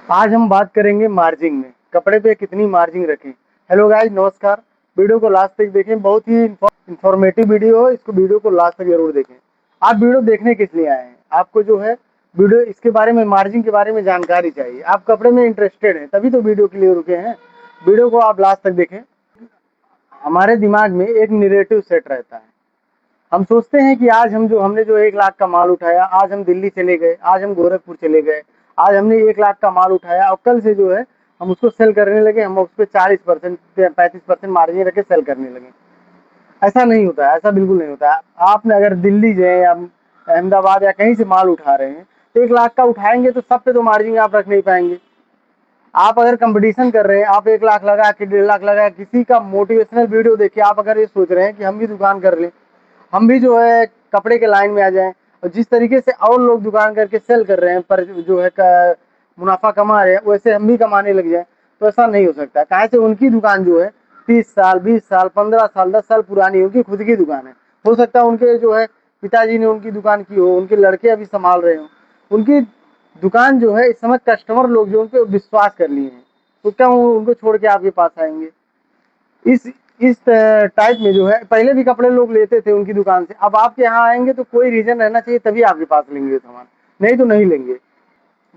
आज हम बात करेंगे मार्जिन में, कपड़े पे कितनी मार्जिन रखें। हेलो गाइस, नमस्कार। वीडियो को लास्ट तक देखें, बहुत ही इंफॉर्मेटिव वीडियो है। इसको वीडियो को लास्ट तक जरूर देखें। आप वीडियो देखने किस लिए आए हैं? आपको जो है वीडियो इसके बारे में, मार्जिन के बारे में जानकारी चाहिए। आप कपड़े में इंटरेस्टेड हैं तभी तो वीडियो के लिए रुके हैं। वीडियो को आप लास्ट तक देखें। हमारे दिमाग में एक नैरेटिव सेट रहता है। हम सोचते हैं कि आज हमने जो 1 लाख का माल उठाया, आज हम दिल्ली चले गए, आज हम गोरखपुर चले गए, आज हमने 1 लाख का माल उठाया और कल से जो है हम उसको सेल करने लगे, हम उस पर 40% 35% मार्जिन रख के सेल करने लगे। ऐसा नहीं होता है, ऐसा बिल्कुल नहीं होता है। आपने अगर दिल्ली जाए या अहमदाबाद या कहीं से माल उठा रहे हैं तो 1 लाख का उठाएंगे तो सब पे तो मार्जिन आप रख नहीं पाएंगे। आप अगर कंपटीशन कर रहे हैं, आप 1 लाख लगा के 1.5 लाख लगा, किसी का मोटिवेशनल वीडियो देखिए, आप अगर ये सोच रहे हैं कि हम भी दुकान कर लें, हम भी जो है कपड़े के लाइन में आ जाएं, और जिस तरीके से और लोग दुकान करके सेल कर रहे हैं पर जो है मुनाफा कमा रहे हैं, वैसे हम भी कमाने लग जाएं, तो ऐसा नहीं हो सकता। कहाँ से उनकी दुकान जो है 30 साल 20 साल 15 साल 10 साल पुरानी, उनकी खुद की दुकान है। हो सकता है उनके जो है पिताजी ने उनकी दुकान की हो, उनके लड़के अभी संभाल रहे हो, उनकी दुकान जो है इस समय कस्टमर लोग जो उनके विश्वास कर लिए हैं, तो क्या वो उनको छोड़ के आपके पास आएंगे? इस इस टाइप में जो है पहले भी कपड़े लोग लेते थे उनकी दुकान से, अब आपके यहाँ आएंगे तो कोई रीजन रहना चाहिए तभी आपके पास लेंगे सामान, नहीं तो नहीं लेंगे।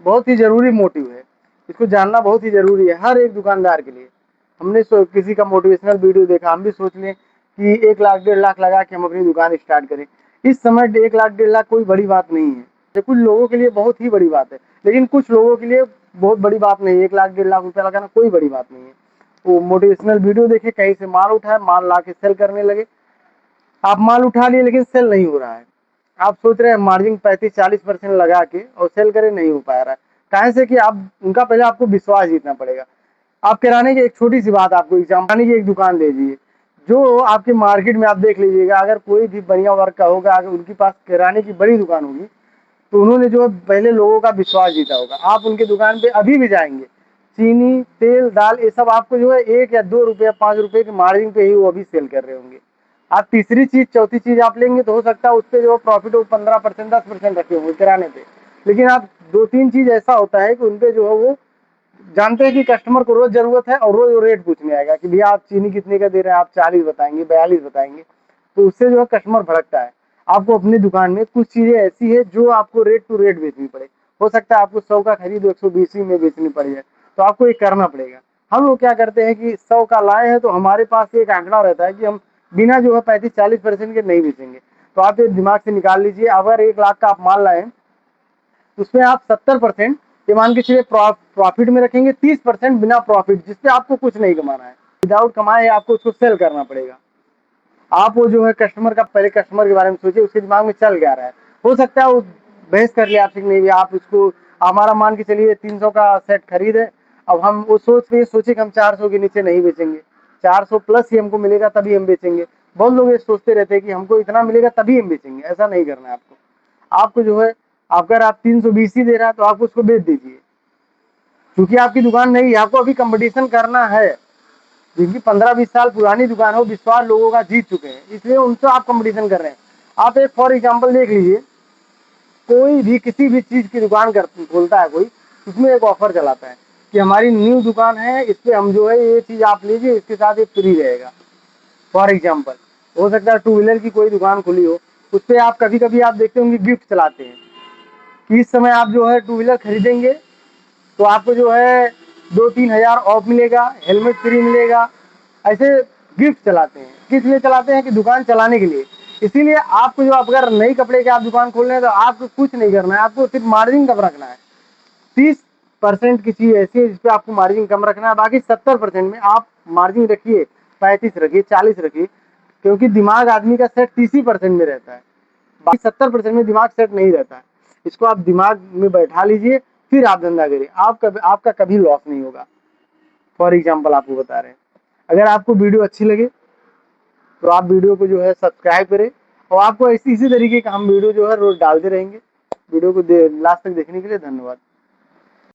बहुत ही जरूरी मोटिव है, इसको जानना बहुत ही जरूरी है हर एक दुकानदार के लिए। हमने किसी का मोटिवेशनल वीडियो देखा, हम भी सोच लें कि 1 लाख 1.5 लाख लगा के हम अपनी दुकान स्टार्ट करें। इस समय 1 लाख 1.5 लाख कोई बड़ी बात नहीं है। तो कुछ लोगों के लिए बहुत ही बड़ी बात है, लेकिन कुछ लोगों के लिए बहुत बड़ी बात नहीं है। 1 लाख 1.5 लाख रुपया लगाना कोई बड़ी बात नहीं है। वो मोटिवेशनल वीडियो देखे, कहीं से माल उठाए, माल ला के सेल करने लगे। आप माल उठा लिए लेकिन सेल नहीं हो रहा है। आप सोच रहे हैं मार्जिन 35-40% लगा के और सेल करे, नहीं हो पा रहा है। कहे से कि आप उनका पहले आपको विश्वास जीतना पड़ेगा। आप किराने की एक छोटी सी बात, आपको एग्जाम्पल की एक दुकान ले लीजिए, जो आपके मार्केट में आप देख लीजिएगा, अगर कोई भी बढ़िया वर्क का होगा, अगर उनके पास किराने की बड़ी दुकान होगी, तो उन्होंने जो पहले लोगों का विश्वास जीता होगा। आप उनके दुकान पे अभी भी जाएंगे, चीनी तेल दाल ये सब आपको जो है 1 या 2 रुपया 5 रुपये के मार्जिन पे ही वो अभी सेल कर रहे होंगे। आप तीसरी चीज चौथी चीज आप लेंगे तो हो सकता है उस पर जो प्रॉफिट हो 15% 10% रखे होंगे किराने पे, लेकिन आप 2-3 चीज ऐसा होता है कि उनपे जो है वो जानते हैं कि कस्टमर को रोज जरूरत है और रोज वो रेट पूछने आएगा कि भैया आप चीनी कितने का दे रहे हैं, आप 40 बताएंगे 42 बताएंगे, तो उससे जो है कस्टमर भड़कता है। आपको अपनी दुकान में कुछ चीजें ऐसी है जो आपको रेट टू रेट बेचनी पड़े। हो सकता है आपको 100 का खरीद 120 में बेचनी पड़ जाए, तो आपको ये करना पड़ेगा। हम लोग क्या करते हैं कि 100 का लाए हैं तो हमारे पास एक आंकड़ा रहता है कि हम बिना जो है 35-40% के नहीं बेचेंगे। तो आप ये दिमाग से निकाल लीजिए, अगर 1 लाख का आप माल लाए उसमें आप 70% ये मान के चलिए प्रॉफिट में रखेंगे, 30% बिना प्रॉफिट, जिससे आपको कुछ नहीं कमाना है। विदाउट कमाए आपको उसको सेल करना पड़ेगा। आप वो जो है कस्टमर का, पहले कस्टमर के बारे में सोचिए, उसके दिमाग में चल क्या रहा है। हो सकता है वो बहस कर ले आपसे, नहीं आप उसको, हमारा मान के चलिए 300 का सेट खरीद है, अब हम वो सोचे कि हम 400 के नीचे नहीं बेचेंगे, 400 प्लस ही हमको मिलेगा तभी हम बेचेंगे। बहुत लोग ये सोचते रहते हैं कि हमको इतना मिलेगा तभी हम बेचेंगे, ऐसा नहीं करना है आपको। आपको जो है, अगर आप 320 ही दे रहा है तो आप उसको बेच दीजिए, क्योंकि आपकी दुकान नहीं है, आपको अभी कंपटीशन करना है। जिनकी 15-20 साल पुरानी दुकान हो, विश्वास लोगों का जीत चुके हैं, इसलिए उनसे आप कंपटीशन कर रहे हैं। आप एक फॉर एग्जांपल देख लीजिए, कोई भी किसी भी चीज की दुकान खोलता है कोई, उसमें एक ऑफर चलाता है कि हमारी न्यू दुकान है, इस पे हम जो है ये चीज आप लीजिए, इसके साथ ये फ्री रहेगा। फॉर एग्जाम्पल हो सकता है टू व्हीलर की कोई दुकान खुली हो, उस पर आप कभी कभी आप देखते होंगे गिफ्ट चलाते हैं कि इस समय आप जो है टू व्हीलर खरीदेंगे तो आपको जो है 2-3 हज़ार ऑफ मिलेगा, हेलमेट फ्री मिलेगा। ऐसे गिफ्ट चलाते हैं, किस लिए चलाते हैं? कि दुकान चलाने के लिए। इसीलिए आपको जो, अगर नई कपड़े की आप दुकान खोल रहे हैं तो आपको कुछ नहीं करना है, आपको सिर्फ मार्जिन कम रखना है। 30% की चीज ऐसी है जिसपे आपको मार्जिन कम रखना है, बाकी 70% में आप मार्जिन रखिए, 35 रखिए, 40 रखिए, क्योंकि दिमाग आदमी का सेट 30% में रहता है, बाकी 70% में दिमाग सेट नहीं रहता है। इसको आप दिमाग में बैठा लीजिए, फिर आप धंधा करिए, आपका कभी लॉस नहीं होगा। फॉर एग्जाम्पल आपको बता रहे हैं। अगर आपको वीडियो अच्छी लगे तो आप वीडियो को जो है सब्सक्राइब करें, और आपको इसी तरीके का हम वीडियो जो है रोज डालते रहेंगे। वीडियो को लास्ट तक देखने के लिए धन्यवाद।